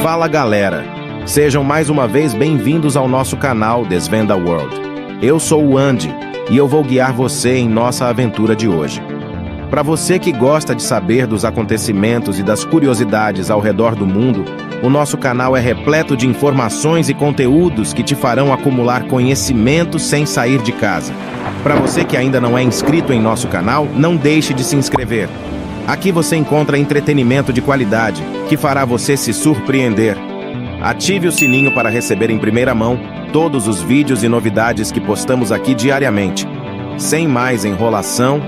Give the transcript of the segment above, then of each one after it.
Fala galera, sejam mais uma vez bem-vindos ao nosso canal Desvenda World. Eu sou o Andy e eu vou guiar você em nossa aventura de hoje. Para você que gosta de saber dos acontecimentos e das curiosidades ao redor do mundo, o nosso canal é repleto de informações e conteúdos que te farão acumular conhecimento sem sair de casa. Para você que ainda não é inscrito em nosso canal, não deixe de se inscrever. Aqui você encontra entretenimento de qualidade, que fará você se surpreender. Ative o sininho para receber em primeira mão todos os vídeos e novidades que postamos aqui diariamente. Sem mais enrolação,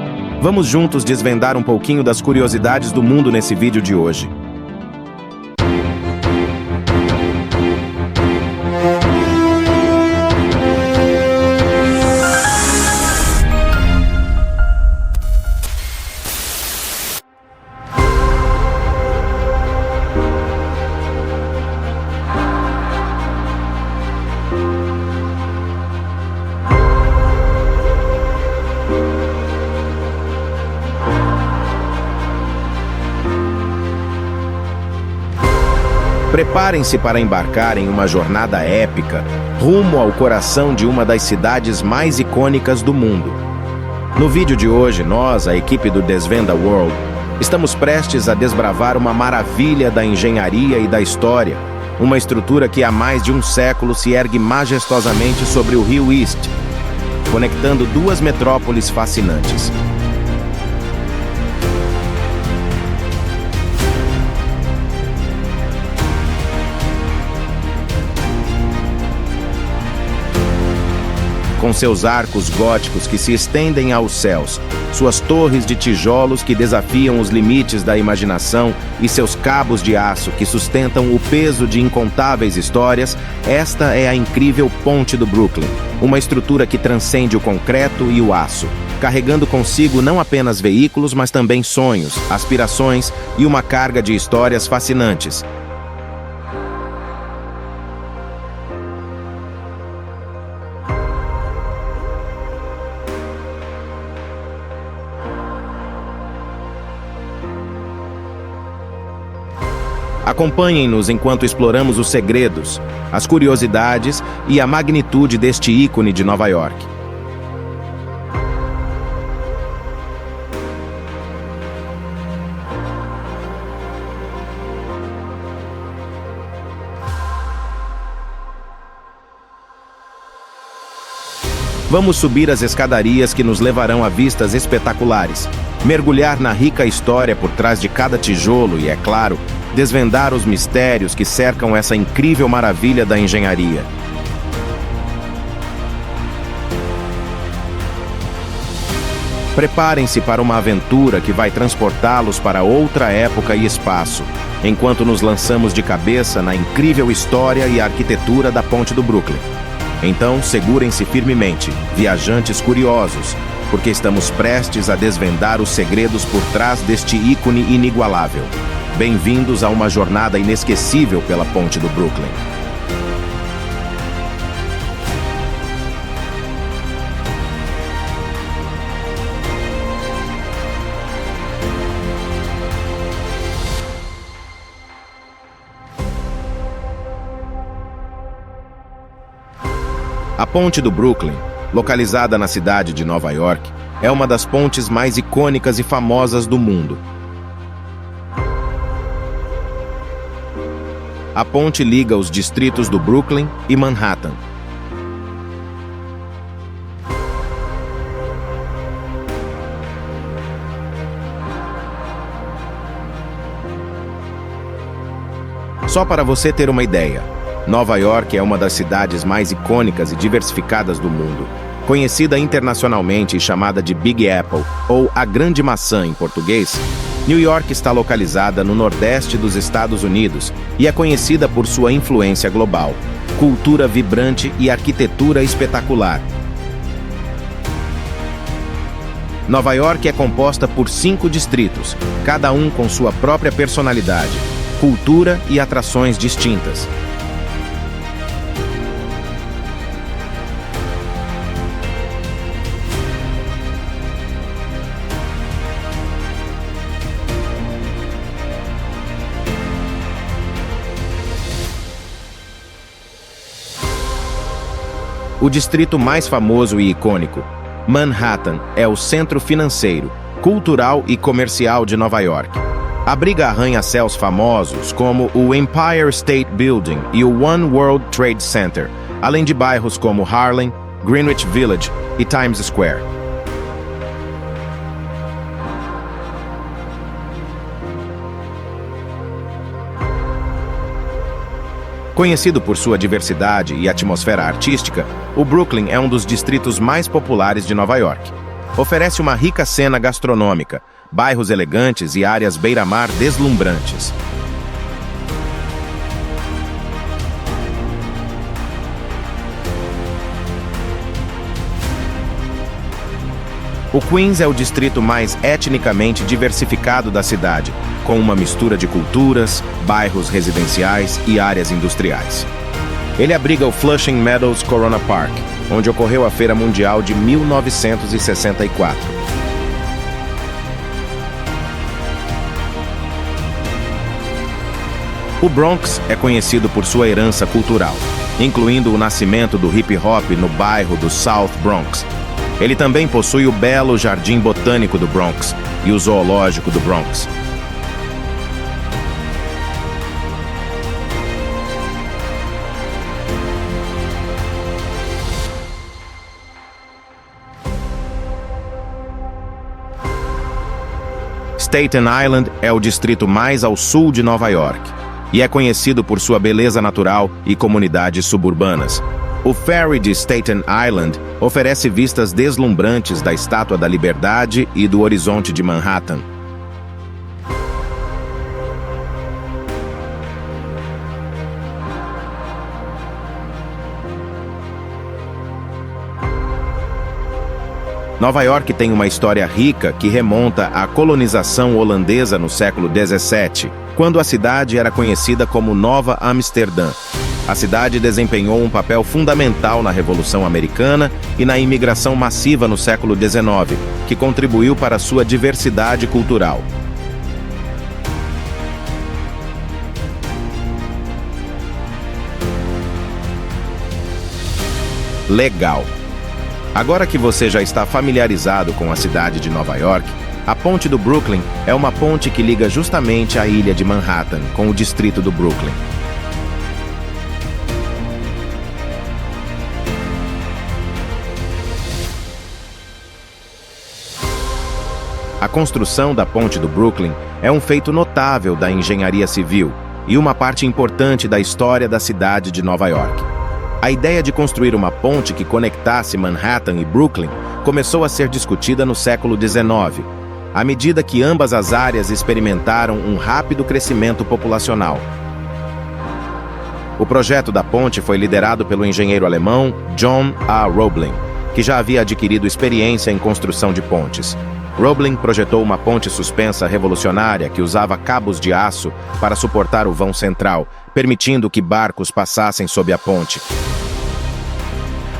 vamos juntos desvendar um pouquinho das curiosidades do mundo nesse vídeo de hoje. Preparem-se para embarcar em uma jornada épica rumo ao coração de uma das cidades mais icônicas do mundo. No vídeo de hoje, nós, a equipe do Desvenda World, estamos prestes a desbravar uma maravilha da engenharia e da história, uma estrutura que há mais de um século se ergue majestosamente sobre o rio East, conectando duas metrópoles fascinantes. Com seus arcos góticos que se estendem aos céus, suas torres de tijolos que desafiam os limites da imaginação e seus cabos de aço que sustentam o peso de incontáveis histórias, esta é a incrível Ponte do Brooklyn, uma estrutura que transcende o concreto e o aço, carregando consigo não apenas veículos, mas também sonhos, aspirações e uma carga de histórias fascinantes. Acompanhem-nos enquanto exploramos os segredos, as curiosidades e a magnitude deste ícone de Nova York. Vamos subir as escadarias que nos levarão a vistas espetaculares, mergulhar na rica história por trás de cada tijolo e, é claro, desvendar os mistérios que cercam essa incrível maravilha da engenharia. Preparem-se para uma aventura que vai transportá-los para outra época e espaço, enquanto nos lançamos de cabeça na incrível história e arquitetura da Ponte do Brooklyn. Então, segurem-se firmemente, viajantes curiosos, porque estamos prestes a desvendar os segredos por trás deste ícone inigualável. Bem-vindos a uma jornada inesquecível pela Ponte do Brooklyn. A Ponte do Brooklyn, localizada na cidade de Nova York, é uma das pontes mais icônicas e famosas do mundo. A ponte liga os distritos do Brooklyn e Manhattan. Só para você ter uma ideia, Nova York é uma das cidades mais icônicas e diversificadas do mundo. Conhecida internacionalmente e chamada de Big Apple, ou a Grande Maçã em português, New York está localizada no nordeste dos Estados Unidos e é conhecida por sua influência global, cultura vibrante e arquitetura espetacular. Nova York é composta por 5 distritos, cada um com sua própria personalidade, cultura e atrações distintas. O distrito mais famoso e icônico, Manhattan, é o centro financeiro, cultural e comercial de Nova York. Abriga arranha-céus famosos como o Empire State Building e o One World Trade Center, além de bairros como Harlem, Greenwich Village e Times Square. Conhecido por sua diversidade e atmosfera artística, o Brooklyn é um dos distritos mais populares de Nova York. Oferece uma rica cena gastronômica, bairros elegantes e áreas beira-mar deslumbrantes. O Queens é o distrito mais etnicamente diversificado da cidade, com uma mistura de culturas, bairros residenciais e áreas industriais. Ele abriga o Flushing Meadows Corona Park, onde ocorreu a Feira Mundial de 1964. O Bronx é conhecido por sua herança cultural, incluindo o nascimento do hip-hop no bairro do South Bronx. Ele também possui o belo Jardim Botânico do Bronx e o Zoológico do Bronx. Staten Island é o distrito mais ao sul de Nova York e é conhecido por sua beleza natural e comunidades suburbanas. O ferry de Staten Island oferece vistas deslumbrantes da Estátua da Liberdade e do horizonte de Manhattan. Nova York tem uma história rica que remonta à colonização holandesa no século XVII, quando a cidade era conhecida como Nova Amsterdã. A cidade desempenhou um papel fundamental na Revolução Americana e na imigração massiva no século XIX, que contribuiu para sua diversidade cultural. Legal! Agora que você já está familiarizado com a cidade de Nova York, a Ponte do Brooklyn é uma ponte que liga justamente a ilha de Manhattan com o distrito do Brooklyn. A construção da Ponte do Brooklyn é um feito notável da engenharia civil e uma parte importante da história da cidade de Nova York. A ideia de construir uma ponte que conectasse Manhattan e Brooklyn começou a ser discutida no século XIX, à medida que ambas as áreas experimentaram um rápido crescimento populacional. O projeto da ponte foi liderado pelo engenheiro alemão John A. Roebling, que já havia adquirido experiência em construção de pontes. Roebling projetou uma ponte suspensa revolucionária que usava cabos de aço para suportar o vão central, permitindo que barcos passassem sob a ponte.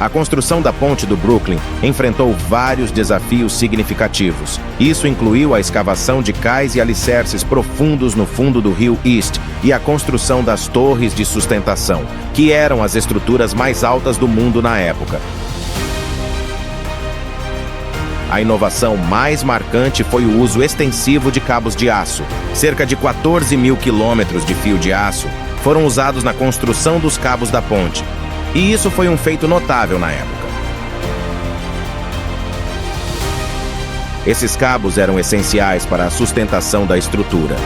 A construção da Ponte do Brooklyn enfrentou vários desafios significativos. Isso incluiu a escavação de cais e alicerces profundos no fundo do rio East e a construção das torres de sustentação, que eram as estruturas mais altas do mundo na época. A inovação mais marcante foi o uso extensivo de cabos de aço. Cerca de 14 mil quilômetros de fio de aço foram usados na construção dos cabos da ponte. E isso foi um feito notável na época. Esses cabos eram essenciais para a sustentação da estrutura.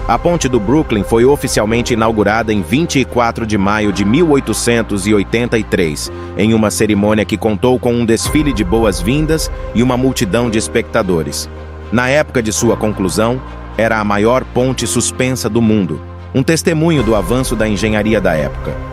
A Ponte do Brooklyn foi oficialmente inaugurada em 24 de maio de 1883, em uma cerimônia que contou com um desfile de boas-vindas e uma multidão de espectadores. Na época de sua conclusão, era a maior ponte suspensa do mundo, um testemunho do avanço da engenharia da época.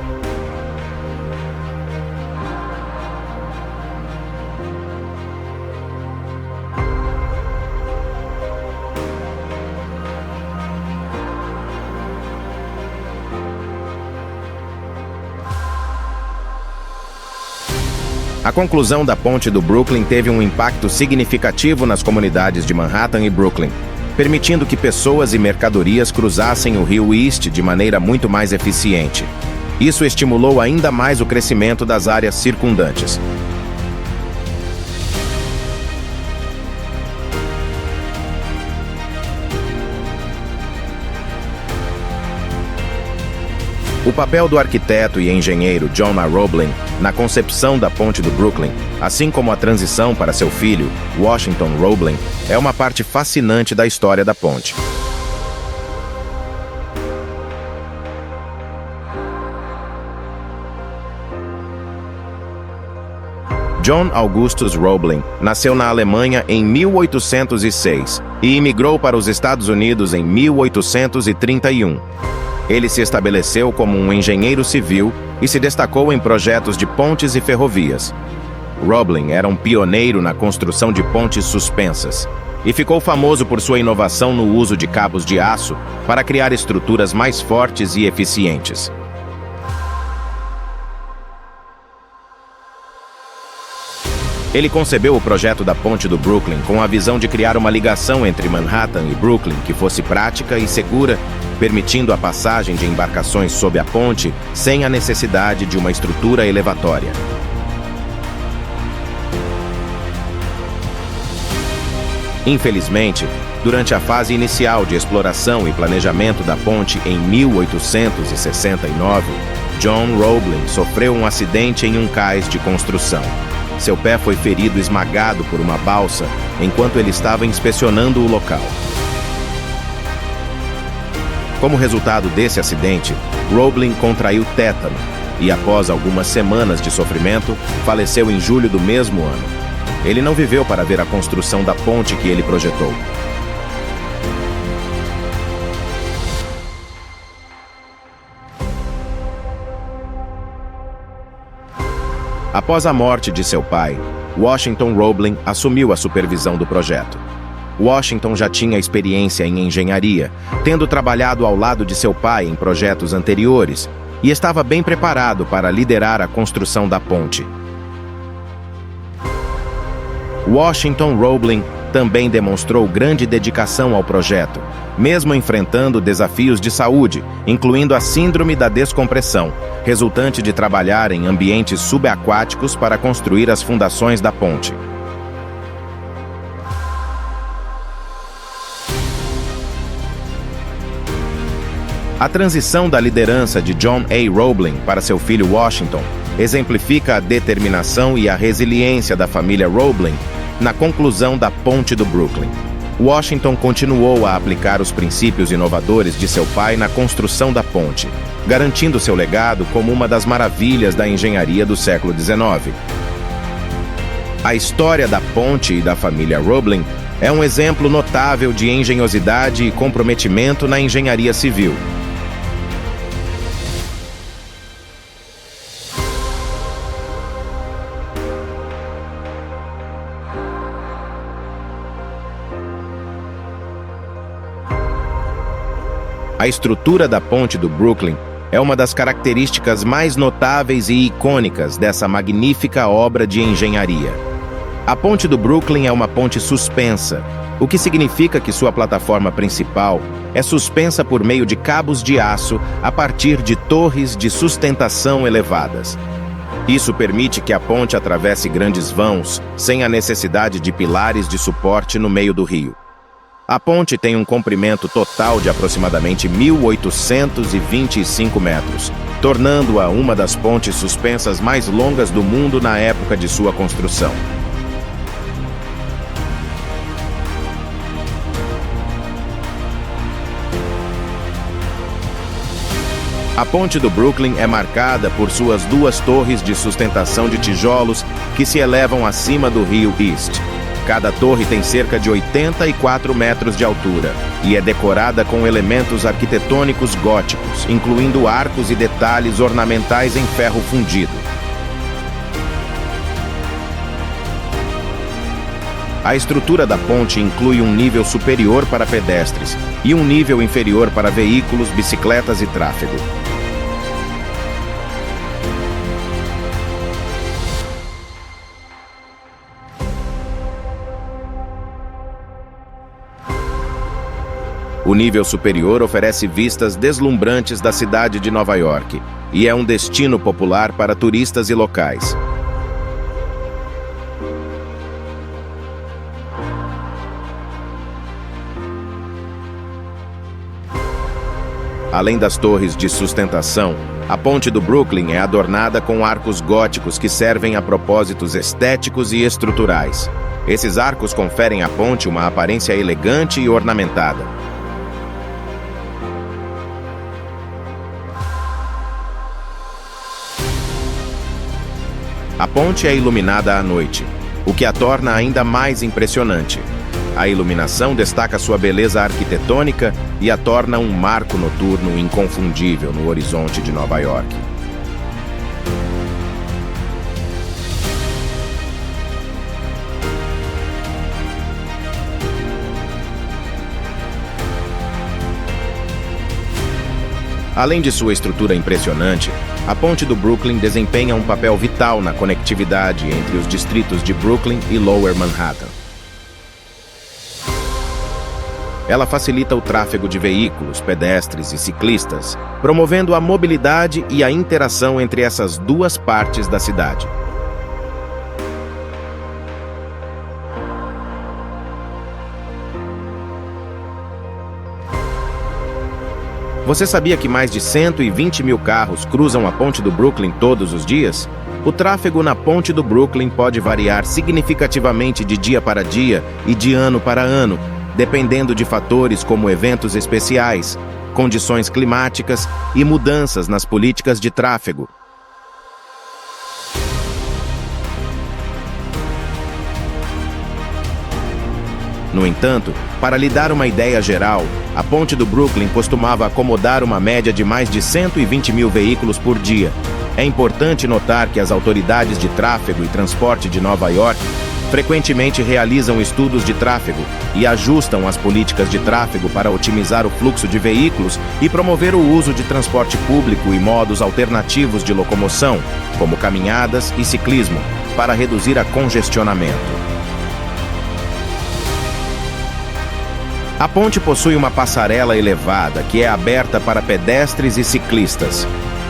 A conclusão da ponte do Brooklyn teve um impacto significativo nas comunidades de Manhattan e Brooklyn, permitindo que pessoas e mercadorias cruzassem o rio East de maneira muito mais eficiente. Isso estimulou ainda mais o crescimento das áreas circundantes. O papel do arquiteto e engenheiro John A. Roebling na concepção da ponte do Brooklyn, assim como a transição para seu filho, Washington Roebling, é uma parte fascinante da história da ponte. John Augustus Roebling nasceu na Alemanha em 1806 e imigrou para os Estados Unidos em 1831. Ele se estabeleceu como um engenheiro civil e se destacou em projetos de pontes e ferrovias. Roebling era um pioneiro na construção de pontes suspensas e ficou famoso por sua inovação no uso de cabos de aço para criar estruturas mais fortes e eficientes. Ele concebeu o projeto da ponte do Brooklyn com a visão de criar uma ligação entre Manhattan e Brooklyn que fosse prática e segura, permitindo a passagem de embarcações sob a ponte sem a necessidade de uma estrutura elevatória. Infelizmente, durante a fase inicial de exploração e planejamento da ponte em 1869, John Roebling sofreu um acidente em um cais de construção. Seu pé foi ferido esmagado por uma balsa enquanto ele estava inspecionando o local. Como resultado desse acidente, Roebling contraiu tétano e, após algumas semanas de sofrimento, faleceu em julho do mesmo ano. Ele não viveu para ver a construção da ponte que ele projetou. Após a morte de seu pai, Washington Roebling assumiu a supervisão do projeto. Washington já tinha experiência em engenharia, tendo trabalhado ao lado de seu pai em projetos anteriores, e estava bem preparado para liderar a construção da ponte. Washington Roebling também demonstrou grande dedicação ao projeto, mesmo enfrentando desafios de saúde, incluindo a síndrome da descompressão, resultante de trabalhar em ambientes subaquáticos para construir as fundações da ponte. A transição da liderança de John A. Roebling para seu filho Washington exemplifica a determinação e a resiliência da família Roebling na conclusão da ponte do Brooklyn. Washington continuou a aplicar os princípios inovadores de seu pai na construção da ponte, garantindo seu legado como uma das maravilhas da engenharia do século XIX. A história da ponte e da família Roebling é um exemplo notável de engenhosidade e comprometimento na engenharia civil. A estrutura da ponte do Brooklyn é uma das características mais notáveis e icônicas dessa magnífica obra de engenharia. A ponte do Brooklyn é uma ponte suspensa, o que significa que sua plataforma principal é suspensa por meio de cabos de aço a partir de torres de sustentação elevadas. Isso permite que a ponte atravesse grandes vãos, sem a necessidade de pilares de suporte no meio do rio. A ponte tem um comprimento total de aproximadamente 1.825 metros, tornando-a uma das pontes suspensas mais longas do mundo na época de sua construção. A ponte do Brooklyn é marcada por suas duas torres de sustentação de tijolos que se elevam acima do rio East. Cada torre tem cerca de 84 metros de altura e é decorada com elementos arquitetônicos góticos, incluindo arcos e detalhes ornamentais em ferro fundido. A estrutura da ponte inclui um nível superior para pedestres e um nível inferior para veículos, bicicletas e tráfego. O nível superior oferece vistas deslumbrantes da cidade de Nova York e é um destino popular para turistas e locais. Além das torres de sustentação, a ponte do Brooklyn é adornada com arcos góticos que servem a propósitos estéticos e estruturais. Esses arcos conferem à ponte uma aparência elegante e ornamentada. A ponte é iluminada à noite, o que a torna ainda mais impressionante. A iluminação destaca sua beleza arquitetônica e a torna um marco noturno inconfundível no horizonte de Nova York. Além de sua estrutura impressionante, a ponte do Brooklyn desempenha um papel vital na conectividade entre os distritos de Brooklyn e Lower Manhattan. Ela facilita o tráfego de veículos, pedestres e ciclistas, promovendo a mobilidade e a interação entre essas duas partes da cidade. Você sabia que mais de 120 mil carros cruzam a ponte do Brooklyn todos os dias? O tráfego na ponte do Brooklyn pode variar significativamente de dia para dia e de ano para ano, dependendo de fatores como eventos especiais, condições climáticas e mudanças nas políticas de tráfego. No entanto, para lhe dar uma ideia geral, a ponte do Brooklyn costumava acomodar uma média de mais de 120 mil veículos por dia. É importante notar que as autoridades de tráfego e transporte de Nova York frequentemente realizam estudos de tráfego e ajustam as políticas de tráfego para otimizar o fluxo de veículos e promover o uso de transporte público e modos alternativos de locomoção, como caminhadas e ciclismo, para reduzir a congestionamento. A ponte possui uma passarela elevada que é aberta para pedestres e ciclistas.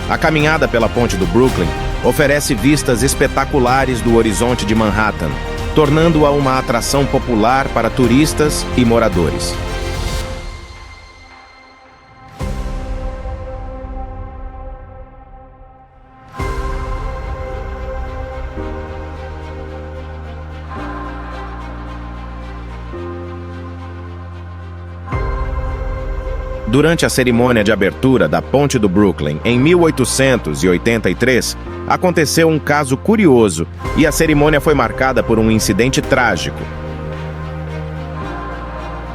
A caminhada pela ponte do Brooklyn oferece vistas espetaculares do horizonte de Manhattan, tornando-a uma atração popular para turistas e moradores. Durante a cerimônia de abertura da Ponte do Brooklyn, em 1883, aconteceu um caso curioso e a cerimônia foi marcada por um incidente trágico.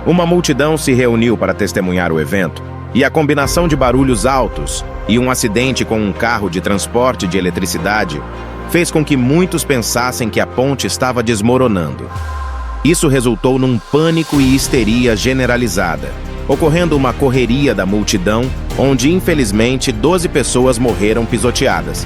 Uma multidão se reuniu para testemunhar o evento, e a combinação de barulhos altos e um acidente com um carro de transporte de eletricidade fez com que muitos pensassem que a ponte estava desmoronando. Isso resultou num pânico e histeria generalizada, ocorrendo uma correria da multidão, onde infelizmente 12 pessoas morreram pisoteadas.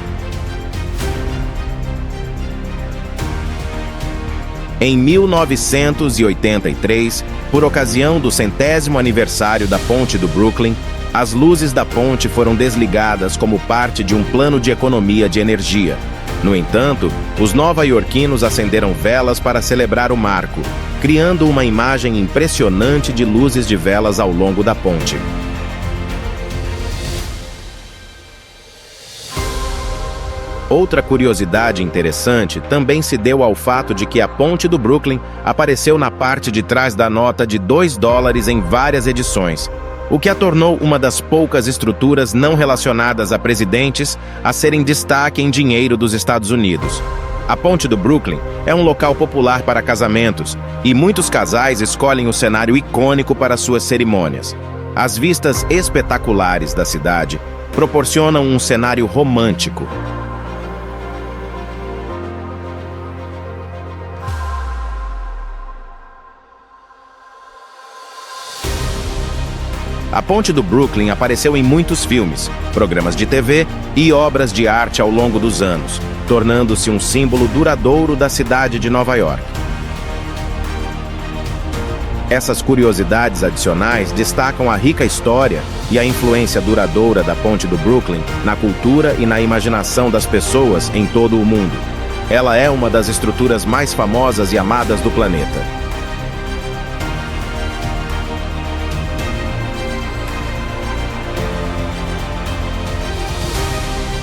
Em 1983, por ocasião do 100º aniversário da Ponte do Brooklyn, as luzes da ponte foram desligadas como parte de um plano de economia de energia. No entanto, os nova-iorquinos acenderam velas para celebrar o marco, criando uma imagem impressionante de luzes de velas ao longo da ponte. Outra curiosidade interessante também se deu ao fato de que a Ponte do Brooklyn apareceu na parte de trás da nota de $2 em várias edições, o que a tornou uma das poucas estruturas não relacionadas a presidentes a serem destaque em dinheiro dos Estados Unidos. A Ponte do Brooklyn é um local popular para casamentos, e muitos casais escolhem o cenário icônico para suas cerimônias. As vistas espetaculares da cidade proporcionam um cenário romântico. A Ponte do Brooklyn apareceu em muitos filmes, programas de TV e obras de arte ao longo dos anos, tornando-se um símbolo duradouro da cidade de Nova York. Essas curiosidades adicionais destacam a rica história e a influência duradoura da Ponte do Brooklyn na cultura e na imaginação das pessoas em todo o mundo. Ela é uma das estruturas mais famosas e amadas do planeta.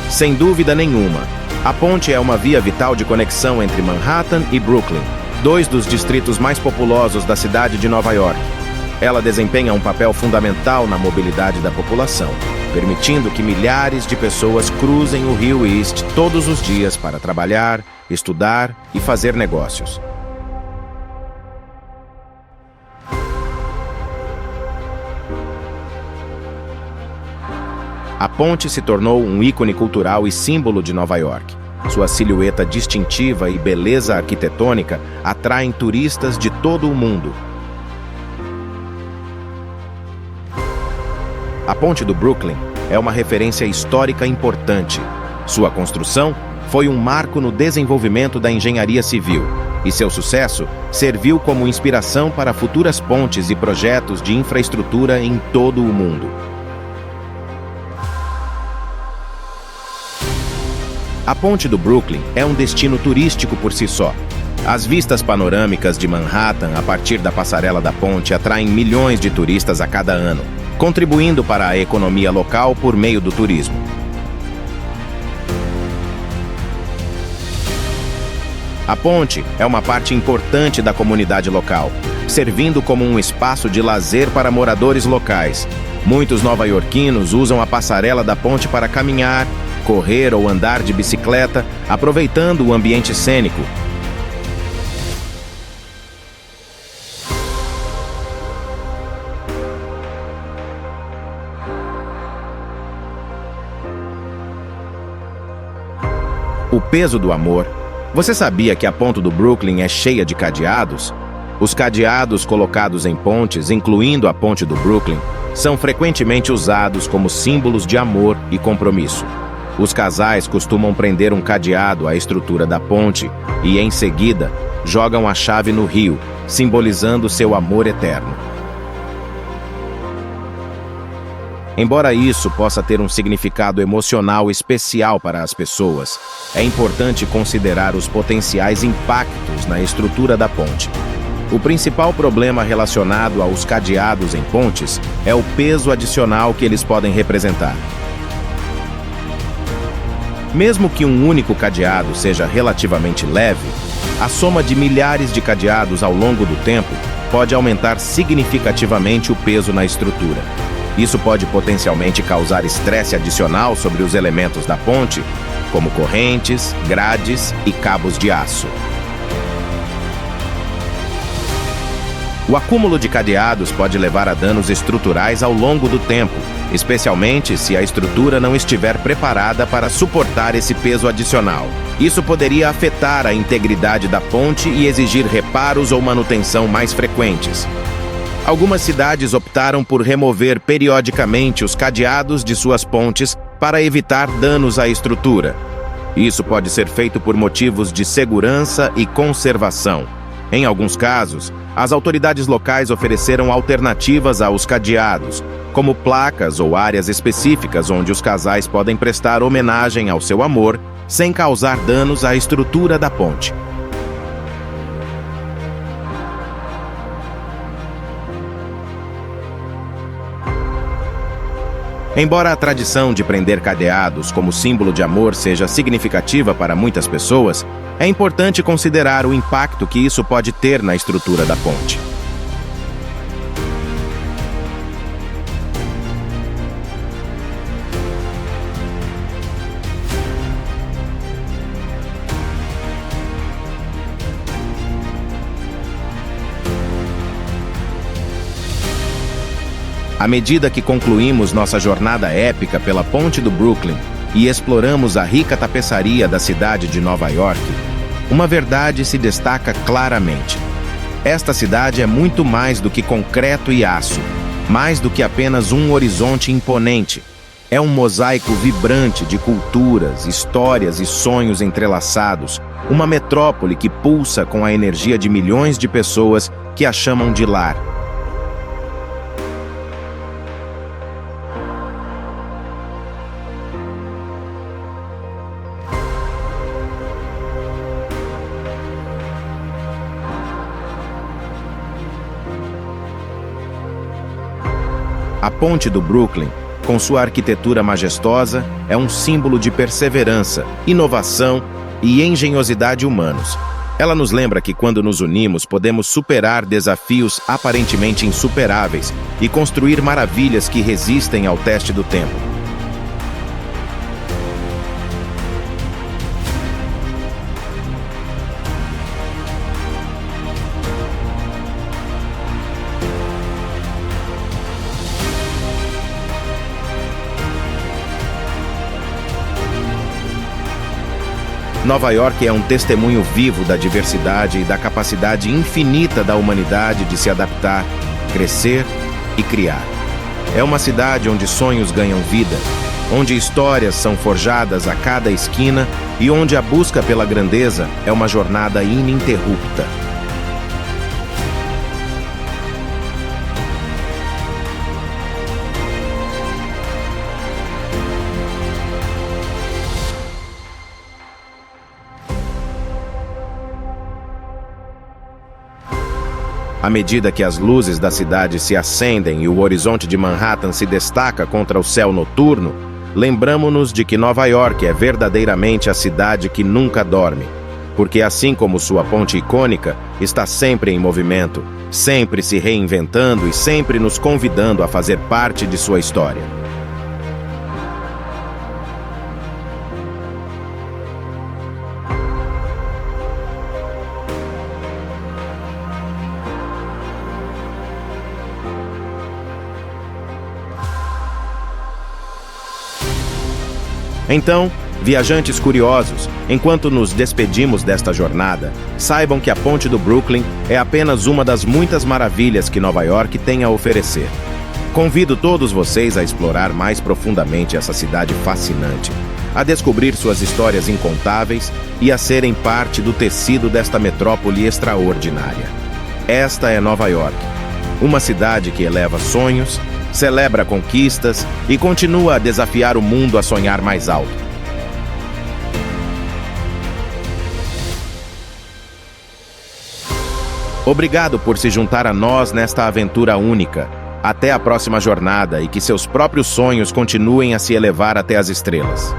Sem dúvida nenhuma, a ponte é uma via vital de conexão entre Manhattan e Brooklyn, dois dos distritos mais populosos da cidade de Nova York. Ela desempenha um papel fundamental na mobilidade da população, permitindo que milhares de pessoas cruzem o Rio East todos os dias para trabalhar, estudar e fazer negócios. A ponte se tornou um ícone cultural e símbolo de Nova York. Sua silhueta distintiva e beleza arquitetônica atraem turistas de todo o mundo. A Ponte do Brooklyn é uma referência histórica importante. Sua construção foi um marco no desenvolvimento da engenharia civil, e seu sucesso serviu como inspiração para futuras pontes e projetos de infraestrutura em todo o mundo. A Ponte do Brooklyn é um destino turístico por si só. As vistas panorâmicas de Manhattan a partir da passarela da ponte atraem milhões de turistas a cada ano, contribuindo para a economia local por meio do turismo. A ponte é uma parte importante da comunidade local, servindo como um espaço de lazer para moradores locais. Muitos nova-iorquinos usam a passarela da ponte para caminhar, correr ou andar de bicicleta, aproveitando o ambiente cênico. O peso do amor. Você sabia que a Ponte do Brooklyn é cheia de cadeados? Os cadeados colocados em pontes, incluindo a Ponte do Brooklyn, são frequentemente usados como símbolos de amor e compromisso. Os casais costumam prender um cadeado à estrutura da ponte e, em seguida, jogam a chave no rio, simbolizando seu amor eterno. Embora isso possa ter um significado emocional especial para as pessoas, é importante considerar os potenciais impactos na estrutura da ponte. O principal problema relacionado aos cadeados em pontes é o peso adicional que eles podem representar. Mesmo que um único cadeado seja relativamente leve, a soma de milhares de cadeados ao longo do tempo pode aumentar significativamente o peso na estrutura. Isso pode potencialmente causar estresse adicional sobre os elementos da ponte, como correntes, grades e cabos de aço. O acúmulo de cadeados pode levar a danos estruturais ao longo do tempo, especialmente se a estrutura não estiver preparada para suportar esse peso adicional. Isso poderia afetar a integridade da ponte e exigir reparos ou manutenção mais frequentes. Algumas cidades optaram por remover periodicamente os cadeados de suas pontes para evitar danos à estrutura. Isso pode ser feito por motivos de segurança e conservação. Em alguns casos, as autoridades locais ofereceram alternativas aos cadeados, como placas ou áreas específicas onde os casais podem prestar homenagem ao seu amor sem causar danos à estrutura da ponte. Embora a tradição de prender cadeados como símbolo de amor seja significativa para muitas pessoas, é importante considerar o impacto que isso pode ter na estrutura da ponte. À medida que concluímos nossa jornada épica pela Ponte do Brooklyn e exploramos a rica tapeçaria da cidade de Nova York, uma verdade se destaca claramente. Esta cidade é muito mais do que concreto e aço, mais do que apenas um horizonte imponente. É um mosaico vibrante de culturas, histórias e sonhos entrelaçados, uma metrópole que pulsa com a energia de milhões de pessoas que a chamam de lar. A ponte do Brooklyn, com sua arquitetura majestosa, é um símbolo de perseverança, inovação e engenhosidade humanos. Ela nos lembra que quando nos unimos, podemos superar desafios aparentemente insuperáveis e construir maravilhas que resistem ao teste do tempo. Nova York é um testemunho vivo da diversidade e da capacidade infinita da humanidade de se adaptar, crescer e criar. É uma cidade onde sonhos ganham vida, onde histórias são forjadas a cada esquina e onde a busca pela grandeza é uma jornada ininterrupta. À medida que as luzes da cidade se acendem e o horizonte de Manhattan se destaca contra o céu noturno, lembramo-nos de que Nova York é verdadeiramente a cidade que nunca dorme, porque assim como sua ponte icônica, está sempre em movimento, sempre se reinventando e sempre nos convidando a fazer parte de sua história. Então, viajantes curiosos, enquanto nos despedimos desta jornada, saibam que a ponte do Brooklyn é apenas uma das muitas maravilhas que Nova York tem a oferecer. Convido todos vocês a explorar mais profundamente essa cidade fascinante, a descobrir suas histórias incontáveis e a serem parte do tecido desta metrópole extraordinária. Esta é Nova York, uma cidade que eleva sonhos, celebra conquistas e continua a desafiar o mundo a sonhar mais alto. Obrigado por se juntar a nós nesta aventura única. Até a próxima jornada e que seus próprios sonhos continuem a se elevar até as estrelas.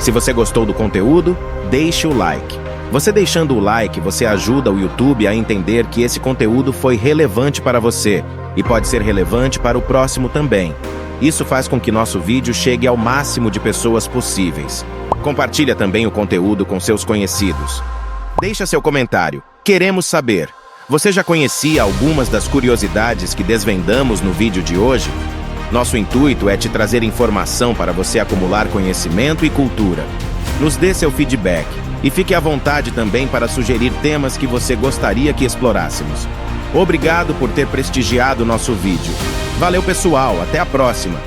Se você gostou do conteúdo, deixe o like. Você deixando o like, você ajuda o YouTube a entender que esse conteúdo foi relevante para você e pode ser relevante para o próximo também. Isso faz com que nosso vídeo chegue ao máximo de pessoas possíveis. Compartilha também o conteúdo com seus conhecidos. Deixa seu comentário. Queremos saber. Você já conhecia algumas das curiosidades que desvendamos no vídeo de hoje? Nosso intuito é te trazer informação para você acumular conhecimento e cultura. Nos dê seu feedback e fique à vontade também para sugerir temas que você gostaria que explorássemos. Obrigado por ter prestigiado nosso vídeo. Valeu, pessoal. Até a próxima.